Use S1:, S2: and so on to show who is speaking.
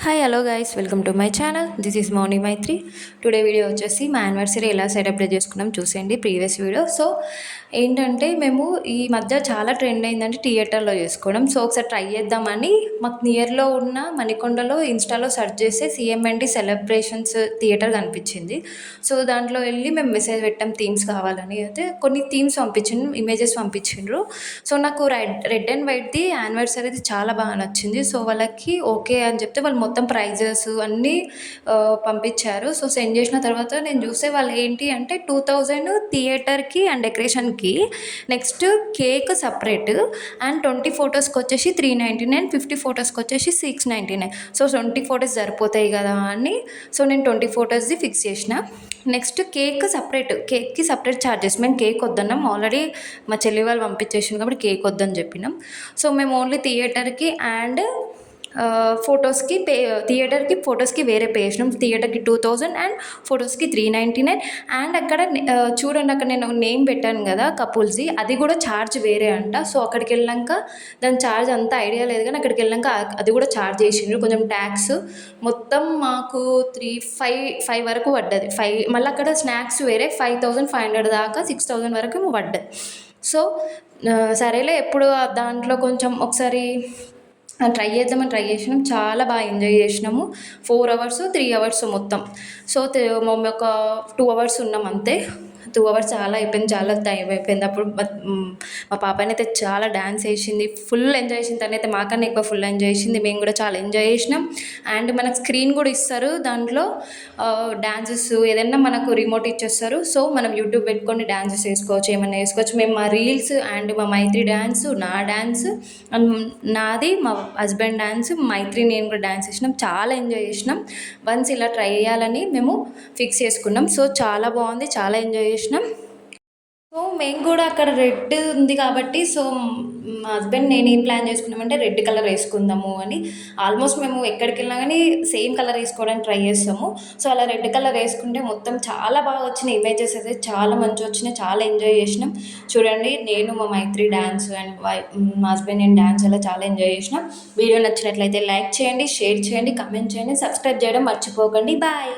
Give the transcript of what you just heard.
S1: Hi hello guys, welcome to my channel. This is Mouni Maitri. Today video వచ్చేసి మా anniversary ఎలా celebrate చేసుకున్నాం చూసేయండి ప్రీవియస్ వీడియో. సో ఏంటంటే మేము ఈ మధ్య చాలా ట్రెండ్ అయిందంటే థియేటర్లో చేసుకోవడం. సో ఒకసారి ట్రై చేద్దామని మాకు నియర్లో ఉన్న మణికొండలో ఇన్స్టాలో సెర్చ్ చేస్తే సిఎంఎన్డి సెలబ్రేషన్స్ థియేటర్ కనిపించింది. సో దాంట్లో వెళ్ళి మేము మెసేజ్ పెట్టాం థీమ్స్ కావాలని. అయితే కొన్ని థీమ్స్ పంపించిండ్రు, ఇమేజెస్ పంపించిండ్రు. సో నాకు రెడ్ అండ్ వైట్ది యానివర్సరీది చాలా బాగా నచ్చింది. సో వాళ్ళకి ఓకే అని చెప్తే వాళ్ళు మొత్తం ప్రైజెస్ అన్నీ పంపించారు. సో సెండ్ చేసిన తర్వాత నేను చూస్తే వాళ్ళు ఏంటి అంటే 2000 థియేటర్కి అండ్ డెకరేషన్కి, నెక్స్ట్ కేక్ సపరేట్, అండ్ 20 ఫొటోస్కి వచ్చేసి 399, 50 ఫొటోస్కి వచ్చేసి 699. సో 20 ఫొటోస్ సరిపోతాయి కదా అని సో నేను 20 ఫొటోస్ది ఫిక్స్ చేసిన. నెక్స్ట్ కేక్ సపరేట్, కేక్కి సపరేట్ ఛార్జెస్. మేము కేక్ వద్దన్నాం, ఆల్రెడీ మా చెల్లి వాళ్ళు పంపించేసాం కాబట్టి కేక్ వద్దని చెప్పినాం. సో మేము ఓన్లీ థియేటర్కి అండ్ ఫొటోస్కి థియేటర్కి ఫొటోస్కి వేరే పే చేసినాం. థియేటర్కి 2000 అండ్ ఫొటోస్కి 399. అండ్ అక్కడ చూడండి, అక్కడ నేను నేమ్ పెట్టాను కదా కపుల్స్ది, అది కూడా ఛార్జ్ వేరే అంట. సో అక్కడికి వెళ్ళాక దాని ఛార్జ్ అంతా ఐడియా లేదు, కానీ అక్కడికి వెళ్ళాక అది కూడా ఛార్జ్ చేసిండ్రు కొంచెం ట్యాక్స్. మొత్తం మాకు 5 వరకు పడ్డది. మళ్ళీ అక్కడ స్నాక్స్ వేరే 5500 దాకా 6000 వరకు పడ్డది. సో సరేలే, ఎప్పుడు దాంట్లో కొంచెం ఒకసారి ట్రై చేసినాం. చాలా బాగా ఎంజాయ్ చేసినాము. 4 అవర్స్ 3 అవర్స్ మొత్తం. సో మేము ఒక 2 అవర్స్ ఉన్నాం అంతే. 2 అవర్స్ చాలా అయిపోయింది, చాలా టైం అయిపోయింది. అప్పుడు మా పాపనైతే చాలా డ్యాన్స్ వేసింది, ఫుల్ ఎంజాయ్ చేసింది. తనైతే మాకన్నా ఎక్కువ ఫుల్ ఎంజాయ్ చేసింది. మేము కూడా చాలా ఎంజాయ్ చేసినాం. అండ్ మనకు స్క్రీన్ కూడా ఇస్తారు, దాంట్లో డ్యాన్సెస్ ఏదైనా మనకు రిమోట్ ఇచ్చేస్తారు. సో మనం యూట్యూబ్ పెట్టుకొని డ్యాన్సెస్ వేసుకోవచ్చు, ఏమైనా వేసుకోవచ్చు. మేము మా రీల్స్ అండ్ మా మైత్రి డ్యాన్స్, నా డ్యాన్స్ అండ్ నాది, మా హస్బెండ్ డ్యాన్స్, మైత్రి నేను కూడా డ్యాన్స్ చేసినాం. చాలా ఎంజాయ్ చేసినాం. వన్స్ ఇలా ట్రై చేయాలని మేము ఫిక్స్ చేసుకున్నాం. సో చాలా బాగుంది, చాలా ఎంజాయ్ చేసినాం. సో మేము కూడా అక్కడ రెడ్ ఉంది కాబట్టి, సో మా హస్బెండ్ నేను ఏం ప్లాన్ చేసుకున్నామంటే రెడ్ కలర్ వేసుకుందాము అని. ఆల్మోస్ట్ మేము ఎక్కడికి వెళ్ళినా కానీ సేమ్ కలర్ వేసుకోవడానికి ట్రై చేస్తాము. సో అలా రెడ్ కలర్ వేసుకుంటే మొత్తం చాలా బాగా వచ్చినాయి. ఇమేజెస్ అయితే చాలా మంచిగా వచ్చినాయి, చాలా ఎంజాయ్ చేసినాం. చూడండి, నేను మా మైత్రి డ్యాన్స్ అండ్ మా హస్బెండ్ నేను డ్యాన్స్ అలా చాలా ఎంజాయ్ చేసినాం. వీడియో నచ్చినట్లయితే లైక్ చేయండి, షేర్ చేయండి, కమెంట్ చేయండి, సబ్స్క్రైబ్ చేయడం మర్చిపోకండి. బాయ్.